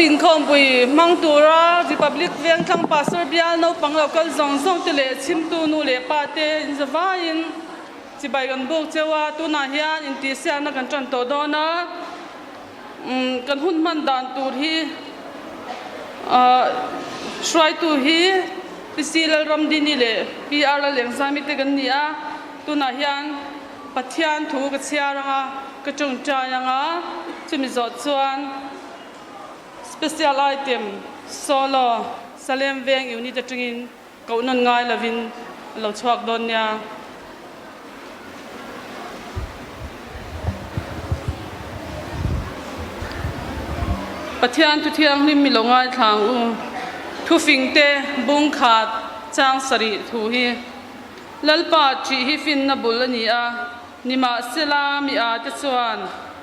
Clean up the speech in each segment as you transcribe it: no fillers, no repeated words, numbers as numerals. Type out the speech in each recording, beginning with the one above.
Inkhawmpui Mangtura Republic Vengthlang Pastor Bial Naupang Local Zong Tele Chimtu Nu Le Pate in Zavain Chibai Book Chewa Tuna Hian in Tisiana Kan Todona Kan Hunman Dan Tur Hi Try to Hi Pisila Ramdini Le Bial Lengzami Tegania Tuna Hian Patian Tu Katsiaranga Kachung Chayanga Chimizot Suan special item solo salem veng unit atringin kaunon ngai lavin lo chuak don nya pathian tu thiang lim milongai thang u thu fingte bung khat chang sari thu hi lalpa chi hi fin na bul ani a nima selami a te chuan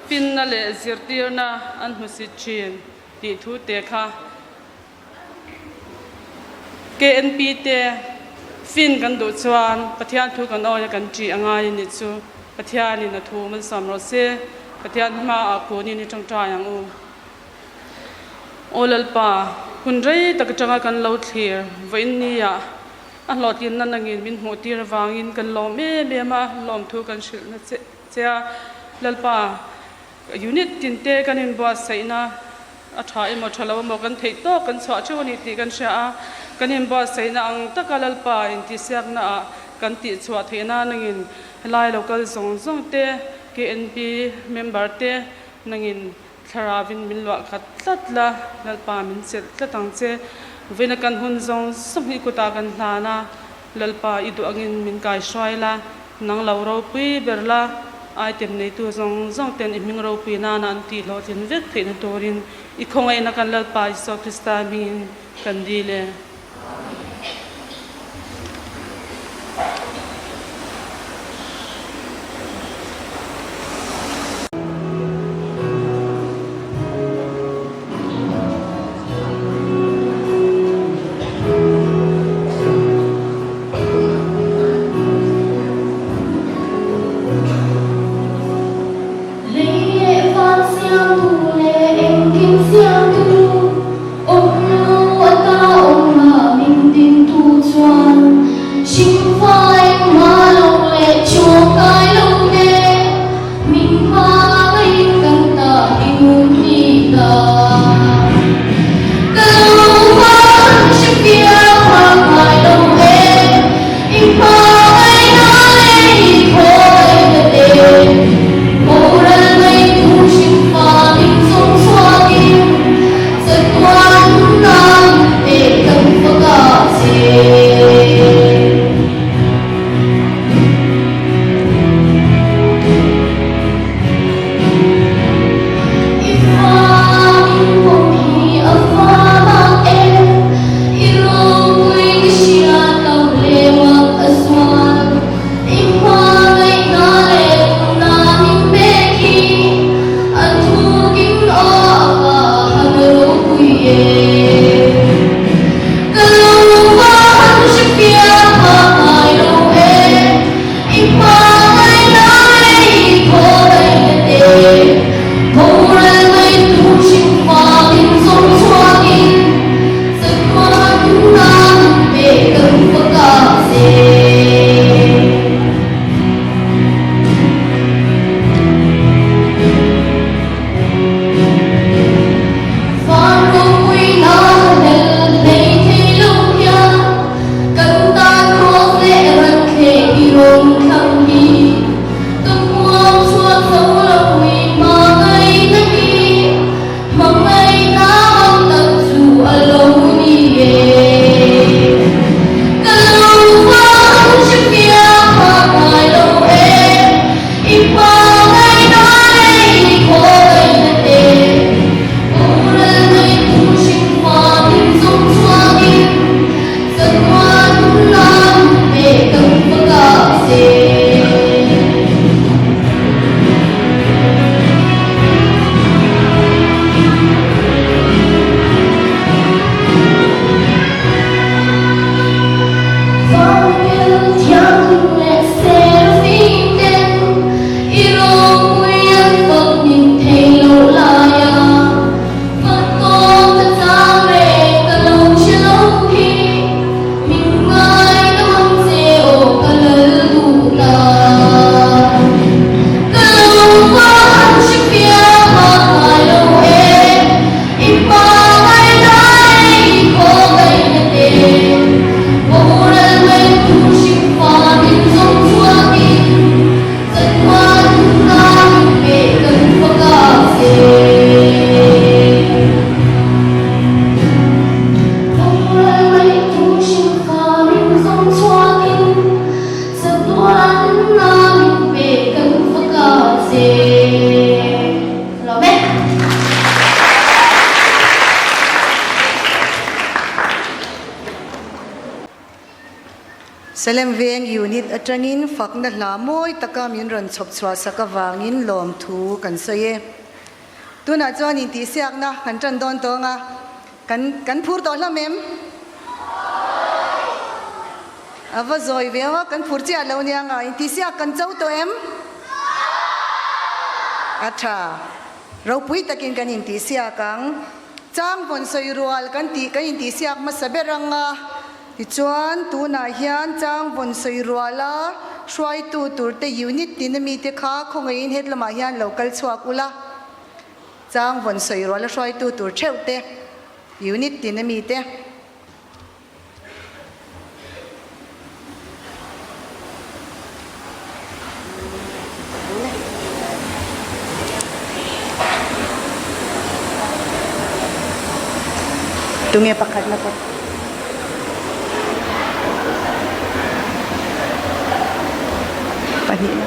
fin na le zirtirna an husi chin ti thu te kha KNP te fin kan du chuan pathian thu kan oya kan chi angai ni chu pathian ni na thu man sam ro se pathian ma a khu ni tang ta yang u olalpa hunrei tak changa kan lo thlir vein ni ya a hlotin nan angin min hmu tir wangin kan lom me ma lom thu kan shil na che lalpa unit tin te kan in ba saina a thai mo thalo mo kan thei to kan chwa chawani ti kan sha kan in ba saina ang takalal pa in ti siak na kan ti chwa theina nangin lai local zong te KNP member te nangin tharawin min lwa khat tlatla lalpa min set tlatang che vena kan hun zong hi kuta kan hlana lalpa idu angin min kai shwaila nang lauro pui berla item nei tu zong ten iming ro pi na an ti lo tin vek thein torin I khongai na kan lalpa iso Krista min kan dile Om Salem Veng unit atangin fakna lamoi taka min ron chop chwa saka wangin lom thu kan soye tuna chuan in ti siak na kan tran don to nga kan phur to la mem ava zoi vewa kan phur chi alo nia nga in ti siak kan chau to em acha ro pui takin kan in ti siak kang chang bon soi rual kan in ti siak ma saberanga chuan tuna hian chang bon soi ruala shwai tu turte unit dinami te kha khongein hetlama hian local chhuak ula chang bon soi ruala shwai tu tur theute unit dinami te tunge pakhat na po pani na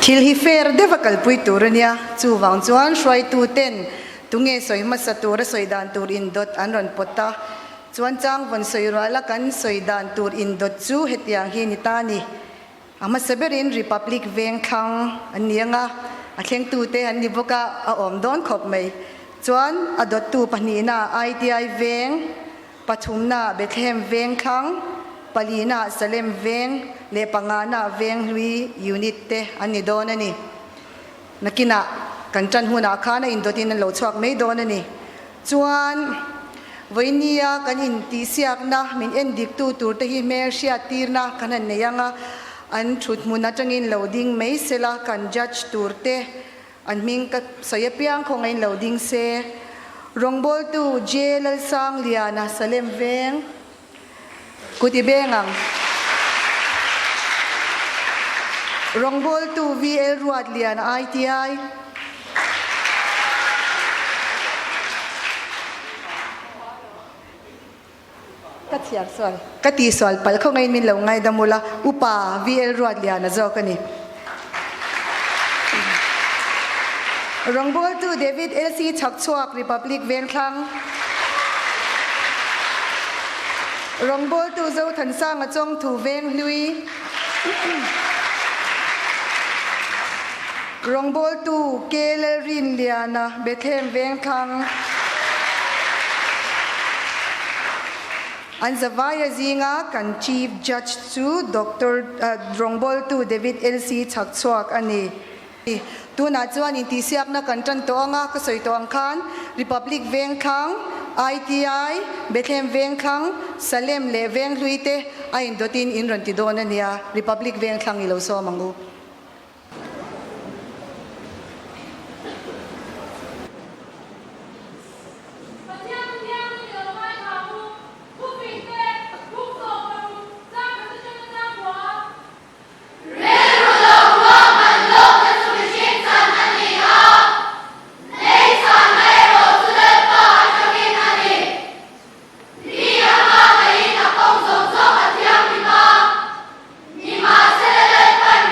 thil hi fair devakal pui turania chu wang chuan shwai tu ten tunge soi ma satura soi dan tur in dot an ron pota chuan chang von soi rala kan soi dan tur in dot chu hetiang hi nitani ama seberin republic Vengthlang anianga a thleng tu te an ni boka a om don khop mai chuan a dot tu panina ITI Veng pathumna Bethlehem Vengthlang palina Salem Veng le pangana Veng hlui unit te ani don ani nakina kan chan huna khana in dotin lo chhuak mai don ani chuan voinia kan in ti siak na min en dik tu tur te hi mer sia tirna kan an neyanga an thut muna tangin loading mai sela kan judge tur te an ming ka soyapiang khongain loading se rongbol tu jail sang liana Salem Veng kutibengang rongbol tu VL ruat liana ITI katiar sol kati sol pal kho ngai min lo ngai damula upa VL ruat liana zo kani rongbol tu David LC chakchuak Republic Vengthlang rongbol tu zo than sang achong thu Veng hlui rongbol tu Kelerin liana Bethlehem Vengthlang an zawaya zinga kan chief judge chu Dr. rongbol tu David LC chakchuak ani tuna chuan in ti siak na kan tran to anga ka soi to ang khan Republic Vengthlang ITI Bethlehem Vengthlang Salem le Veng hlui te a in dotin in ron ti don ania Republic Vengthlang ilo so mangu Ni ma se le pan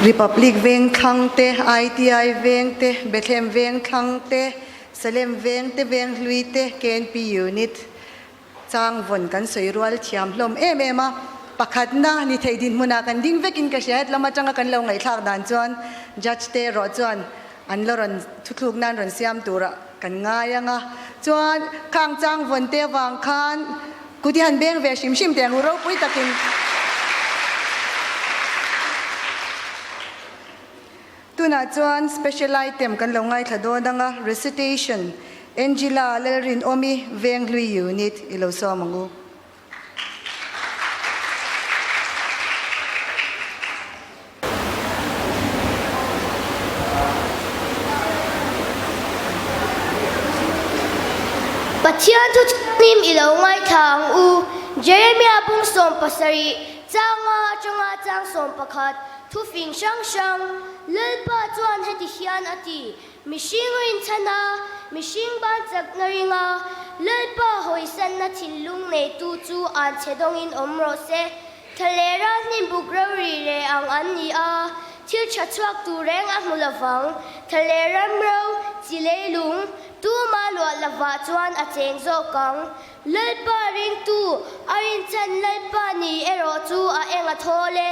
Republic Vengthlang te, ITI Veng te, Bethlehem Vengthlang te, Salem Veng te, Vengthlui te, KNP unit chang von kan soirual thiam hlom ema pakhat na ni theidin muna kan ding vekin ka shet lama changa kan lo ngai thak dan chuan judge te ro chuan an lo ron thutluk nan ron siam tura kan nga yanga chuan khang chang von te wang khan kuti han beng ve shim shim te ro pui takin tuna chuan special item kan lo ngai thado danga recitation Angela Lerin Omi Vengthlui unit ilo so mangu Pathian tu nim ilo ngai thang u Jeremiah bung som pasari changa chang som pakhat thu fing shang lelpa chuan heti hian ati mishing rin chana mishing ban chak naringa lelpa hoisan na thillung nei tu chu an chedong in omro se thalera nim bugrawi re ang an ni a thil chachuak tu reng a mulavang thaleram ro chilelung tu ma lo lava chuan a cheng zo kang lelpa ring tu arin chan lelpa ni ero chu a enga thole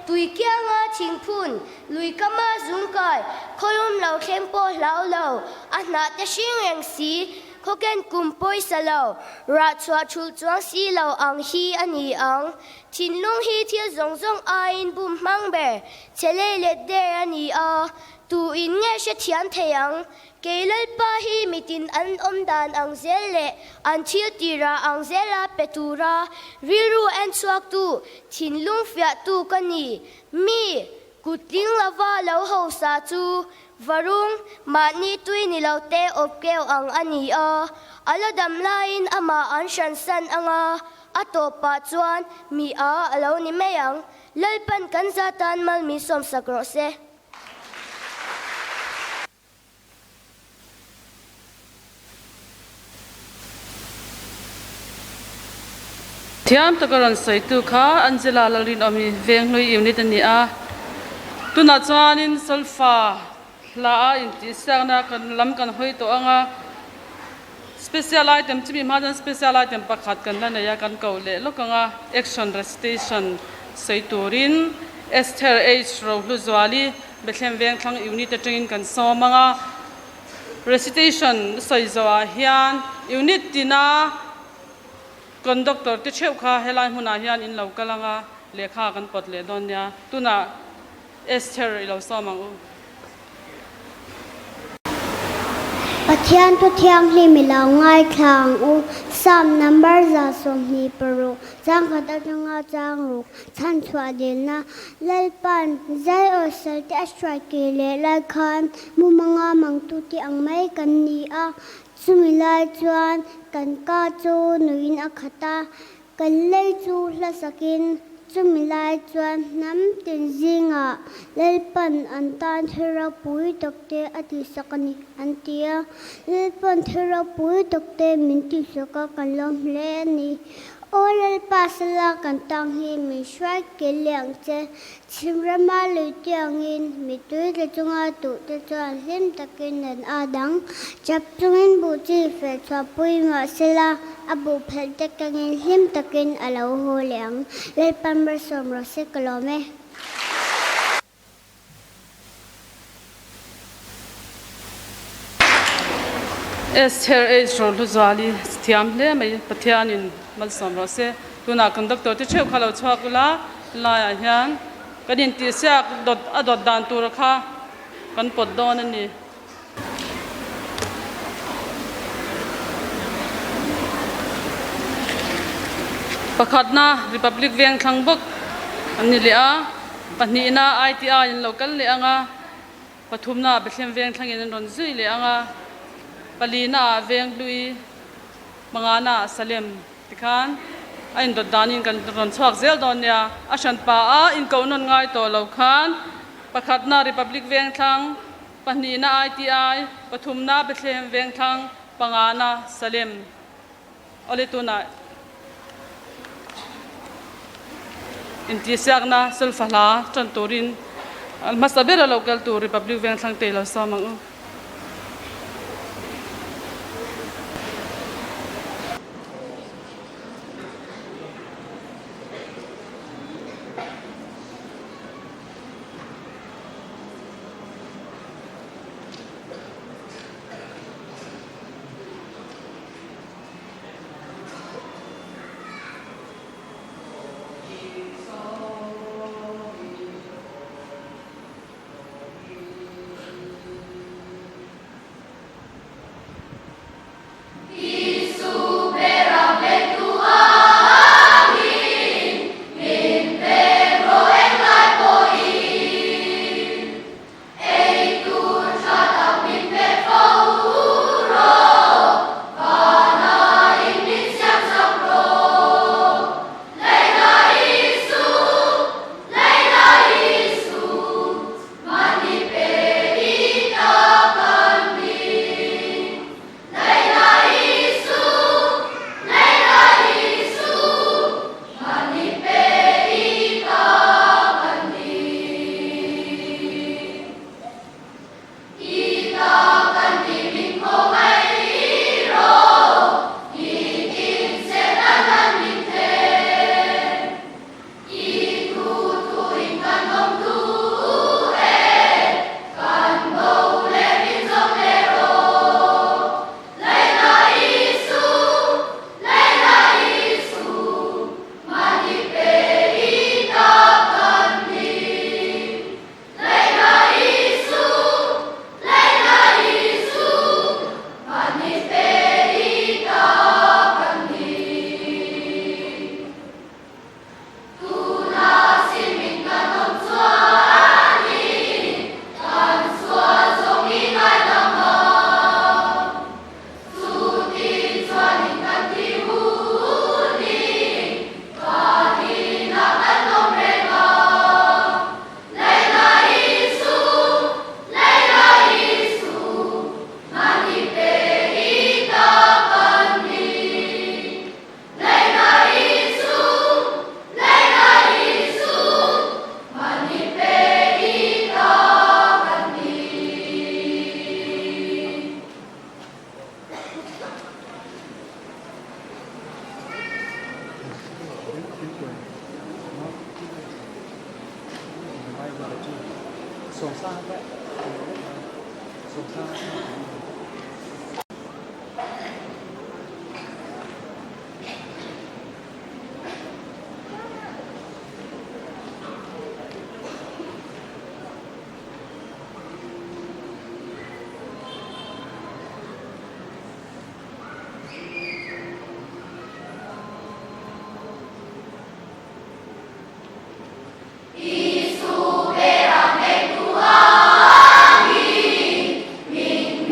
tui kyanga thingphun lui kama zungkai khoyum lo thempo lo a na te shing si khoken kumpoi salo ra chwa chul chuang si lo ang hi ani ang thinlung hi thil zong a in bum mangbe chele le de ani a tu in nge she thian theyang keilal pa hi mitin an omdan ang zelle an thil tira ang zela petura riru en chuak tu thinlung fia tu kani mi kutling lava lo ho sa chu varung mani tui ni lo te opkeu ang ani a aladam lain ama an shan san anga atopa chuan mi a alo ni meyang lalpan kan zatan mal mi som sakro se thiam takaran saitu kha Angela Lerin Omi Vengthlui unit ani a tuna chuanin solfa la a inti sangna kan lam kan hoi to anga special item chimi madan special item pakhat kan lana ya kan kaule lokanga action recitation saiturin Esther H ro hluzwali Bethlehem Vengthlang unit atangin kan somanga recitation soizawa hian unit tina conductor te cheu kha helai huna hian in lo kalanga lekha kan potle donya tuna Esther ilo somang u Pathian tu thiang hli milaw ngai thlang u sam number za som ni peru chang khata changa chang ru chan chwa din na lalpan zai o sal te strike le la khan mu manga mang tu ti ang mai kan ni a sumilai chuan kan ka chu nuin a khata kan lei chu hla sakin chumilai chuan nam tin zinga lalpan antan thera pui tokte ati sakani antia lalpan thera pui tokte minti soka kalom le ni olal pasala kan tang hi mi shwai ke liang che chimrama le tiangin mi tui le chunga tu te chuan lim takin nan adang chap chungin bu chi fe chwa pui ma sela abu phel te kangin lim takin alo ho liang le pamber som ro se kalome Esther H ro hluzwali thiam le mai pathianin mal som ro se tuna conductor te cheu khalo chhakula la ya hian kadin ti siak dot dan tur kha kan pot don ani pakhatna Republic Vengthlang bok ani le a panina ITI in local le anga pathumna Bethlehem Vengthlang in ron zui le anga palina Vengthlui mangana Salem tikhan ain dot danin kan ron chhuak zel don ya ashan pa a in kaunon ngai to lo khan pakhatna Republic Vengthlang panina ITI pathumna Bethlehem Vengthlang pangana Salem oletuna inti siakna sulfala chanturin masabera local to Republic Vengthlang Taylor samang Isu berang Vengthlang, min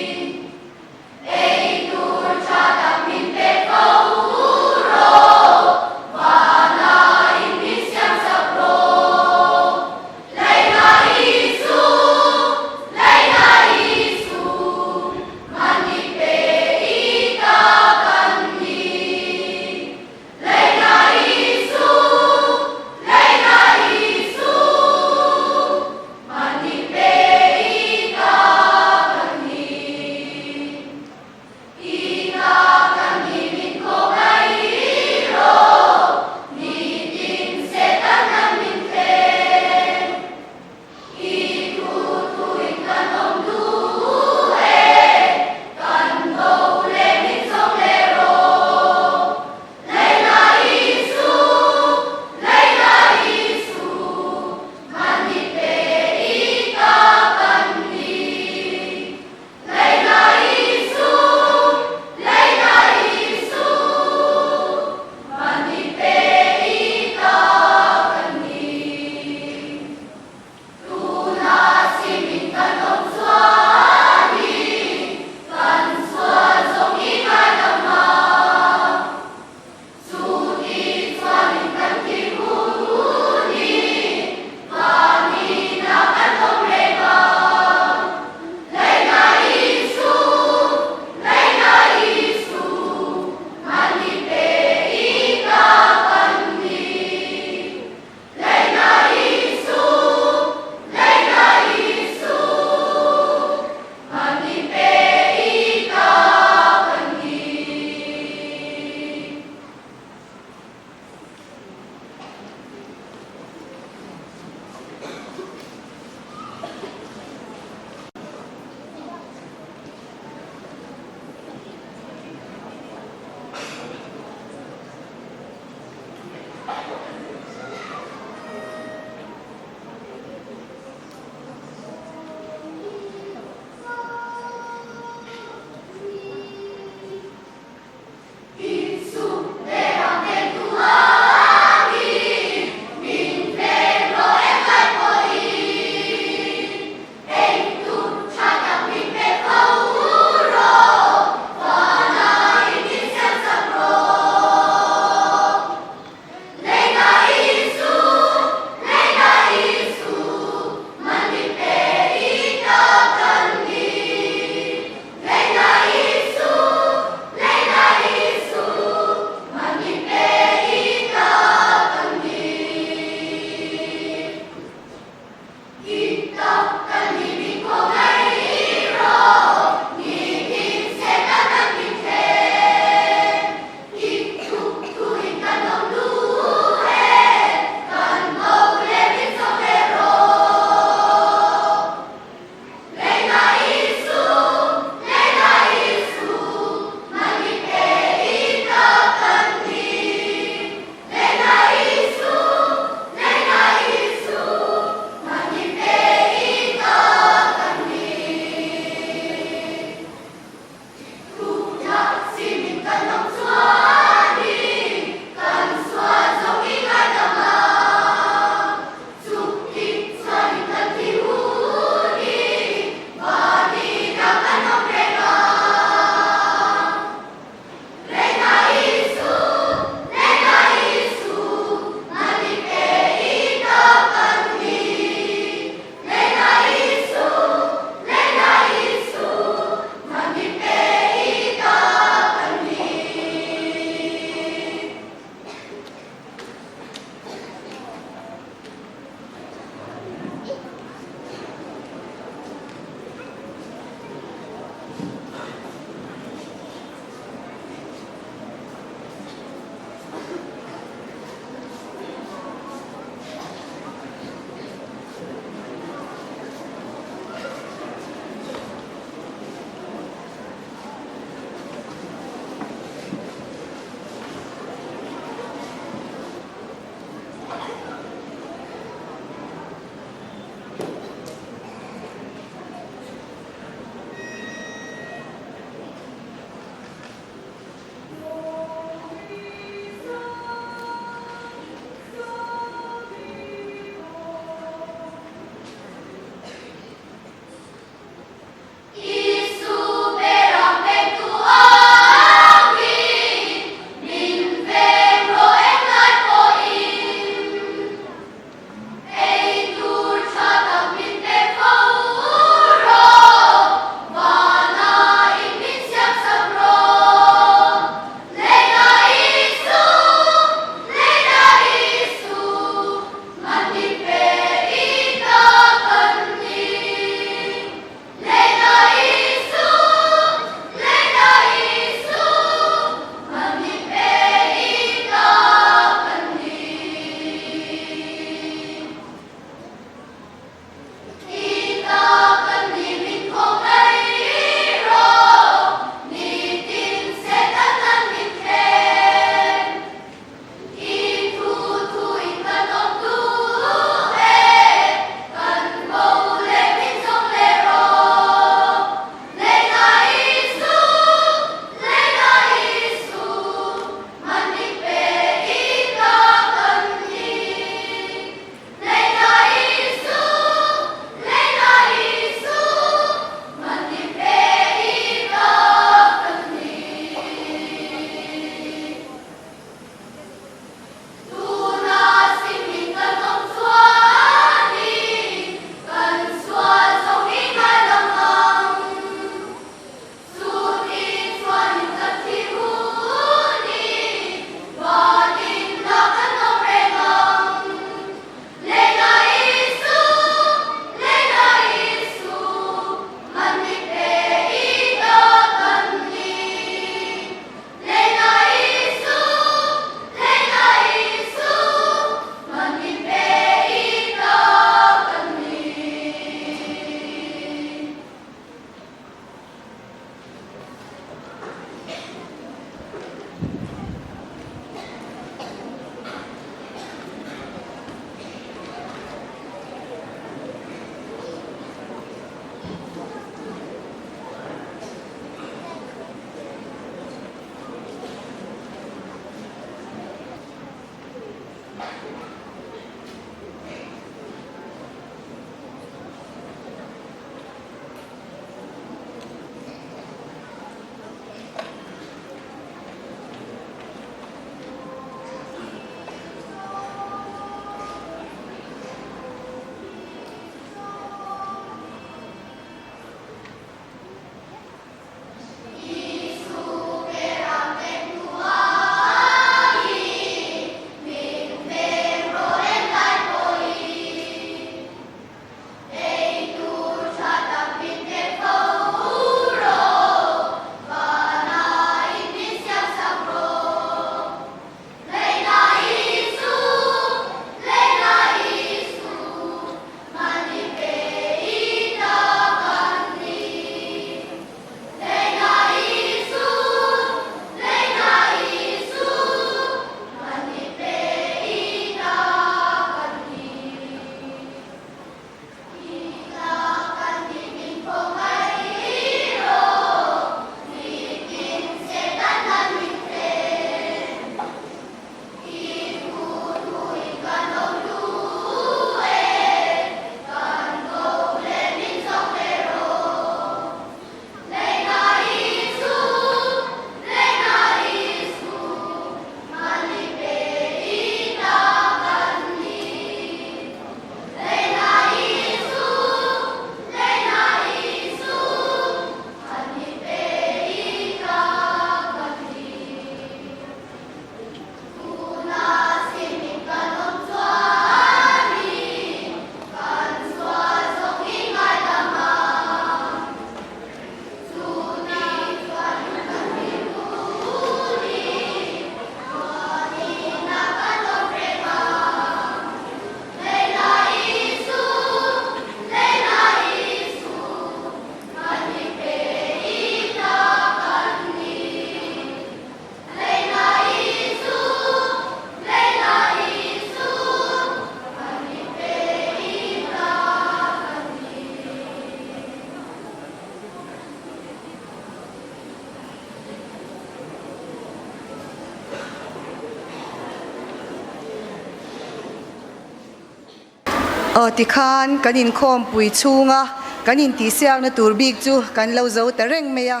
tikhan kan Inkhawmpui chunga kan in ti siak na turbik chu kan lo zo ta reng meya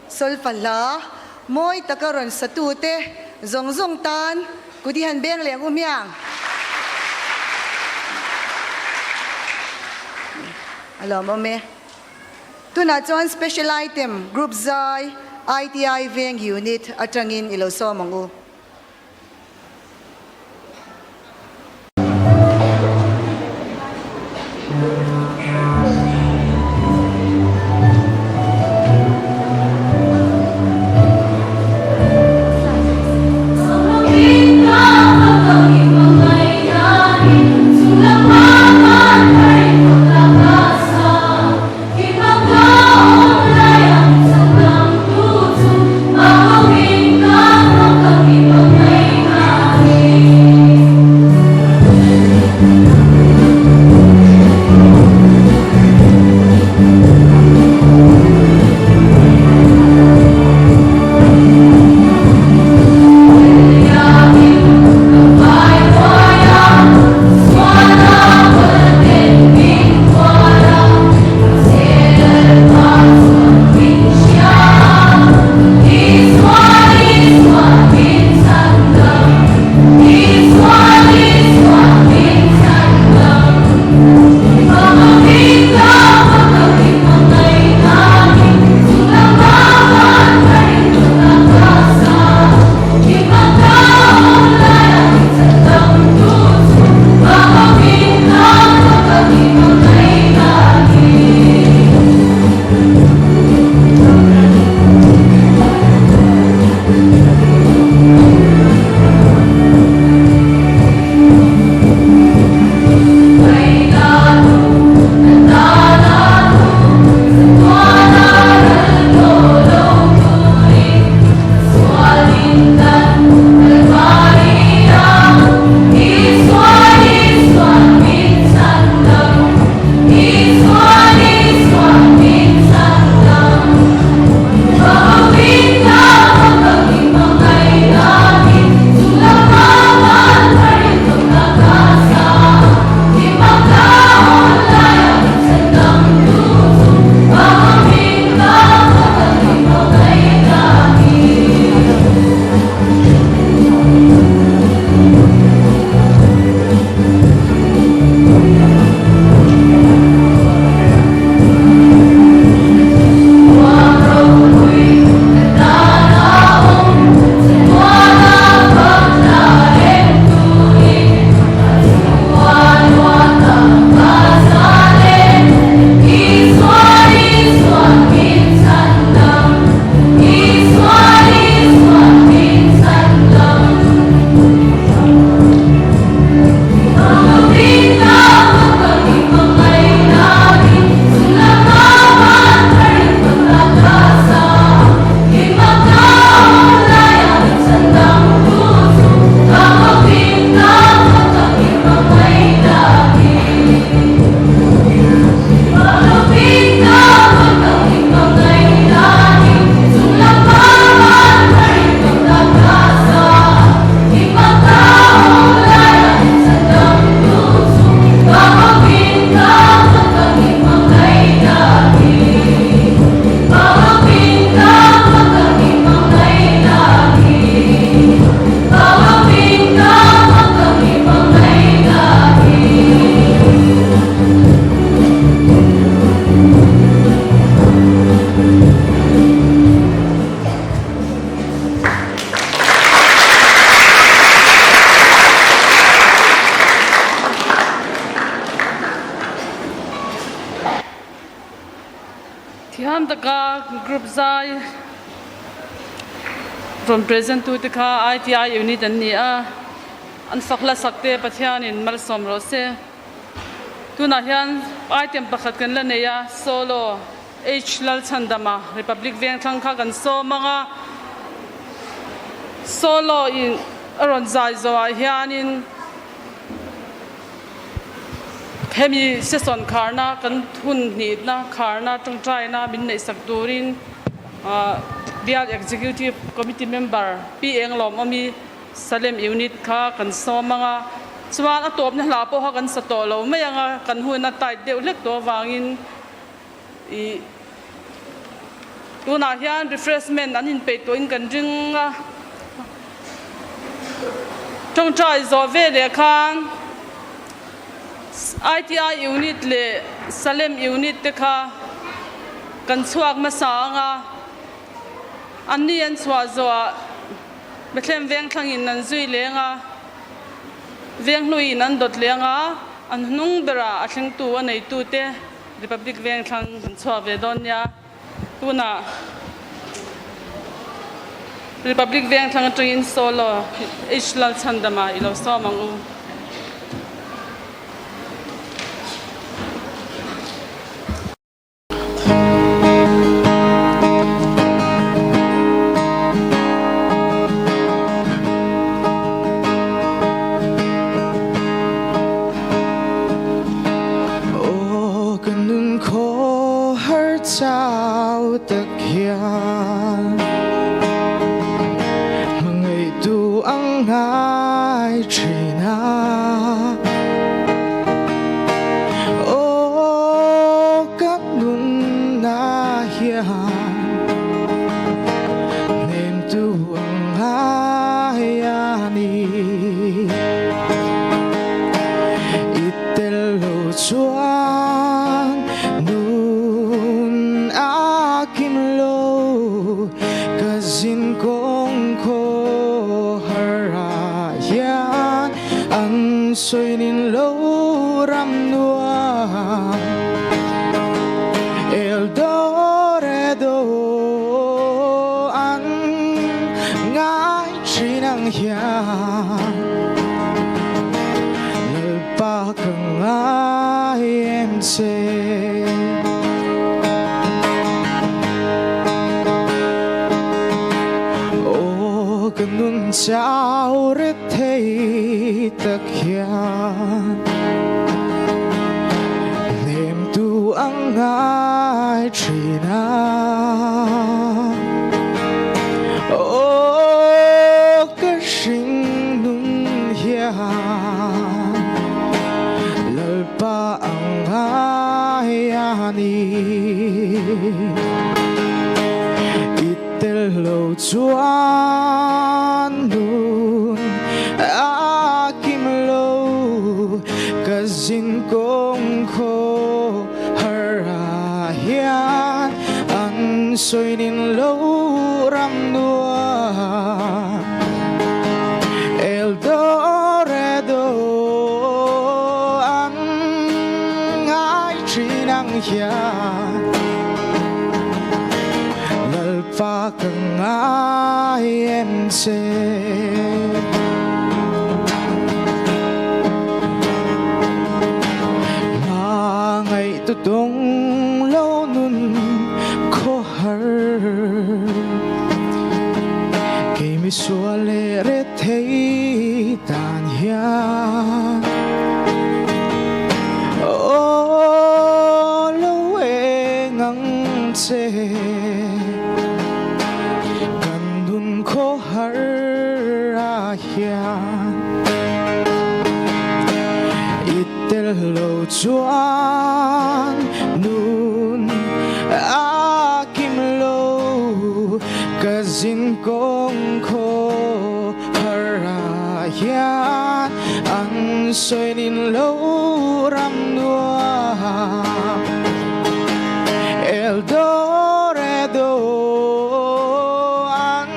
sol pala moi takaron satute zong tan kudihan beng leng umyang alom ome tuna chuan special item group zai ITI veng unit atangin ilo so mangu Thiam taka group zai from present to taka ITI unit an ni a an fakla sakte pathian in mal som ro se tuna hian item pakhat kan la neya solo H lal chandama Republic Vengthlang kha kan so manga solo in aron zai zo a hian in hemi season kharna kan thun ni na kharna tong trai na min nei sak turin Bial executive committee member pi englom ami salem unit kha kan so manga chuan a top na hla po ha kan sa to lo mai anga kan hun a tai deuh lek to wangin I tuna hian refreshment an in pe to in kan ringa trong trai zo ve le khan ITI unit le Salem unit te kha kan chuak ma sa anga an ni an chwa zo Bethlehem Vengthlang in nan zui lenga Venghlui nan dot lenga an hnung bera a thleng tu anei tu te Republic Vengthlang kan chwa ve don ya tuna Republic Vengthlang atangin solo Ishlal chandama ilo so mangu sao tất hiền mà ngày tu ăn ai chỉ na ô các nun na hiền nem tu ăn ai ani itel lo chuan Kazin kong ko harayan ang soinin lo ram nua Eldoredo ang ngay chinang hiyan lalpa kang IMC Nun chao rết thấy tất hiền niềm tu ăn ai chỉ na ô cái sinh nun hiền lời ba ăn ai ani itel lo chuan nun akim lo kazin kong kho harayan an soinin lo ram nua Eldoredo ang ai chinang hiyan lalpa kang IMC Ngay tutong lâu nun khó hở Khi mi xua lệ rết thấy tàn hiang Ô lâu ê ngang chê Gần nun khó hở ra hiang Itel lo chuan nun akim lo kazin kong kho harayan an soinin lo ram nua Eldoredo an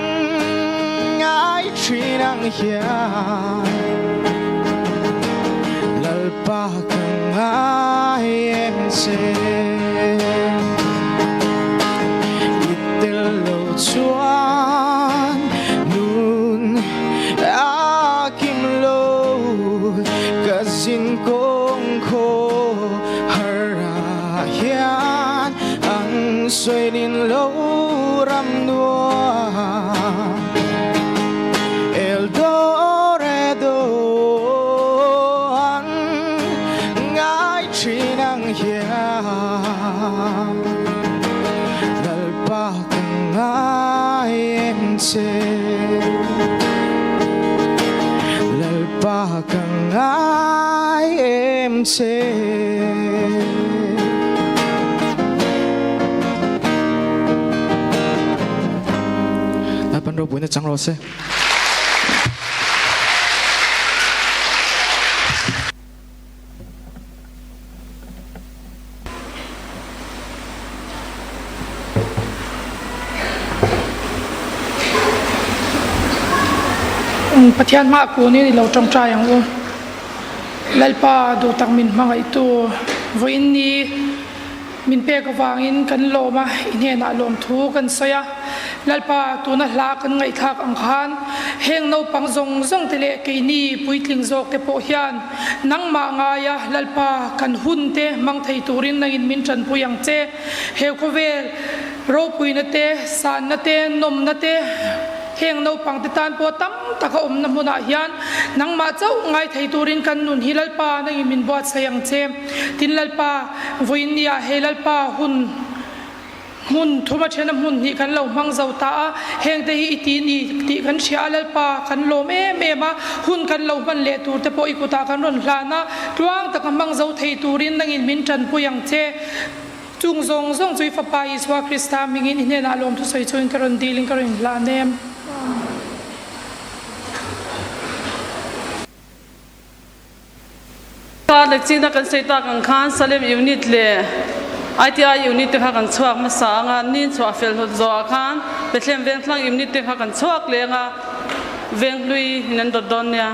ai chinang hiyan lalpa kang IMC itel lo chuan nun akim lo kazin kong kho harayan ang soinin lo ram nua Eldoredo ang ngay chinang hiyan càng ai em chê lại ban đầu buổi này chẳng lo xe Pathian ma ku ni lo trong trai ang u lalpa do tang min mangai tu voin ni min pe ka wangin kan lo ma inhe na lom thu kan soya lalpa tu na hla kan ngai thak ang khan heng no pang zong zong tele ke ni puitling zok te po hian nang ma nga ya lalpa kan hun te mang thei turin nangin min tran puyang che he ko vel ro puina te san na te nom na te heng no pang te tan po tam taka na muna hian nang ma chau ngai thei turin kan nun hilalpa nang min buat sayang che tin lalpa voinia helalpa hun thuma chena mun hi kan lo mang zau ta heng te hi ti ni ti kan chia lalpa kan lo me ma hun kan lo man le tur te po ikuta kan ron hlana tuang taka mang zau thei turin nang in min tran puyang che chung zong zong chui fa pa iswa krista mingin ine na lom thu sai chuin karon dealing karon la nem ka lechin da kan seita kan khan salem unit le ITI unit te kha kan chuak ma sa nga nin chwa fel ho zo khan Bethlehem Vengthlang unit te kha kan chuak le nga venglui hinan dodon ya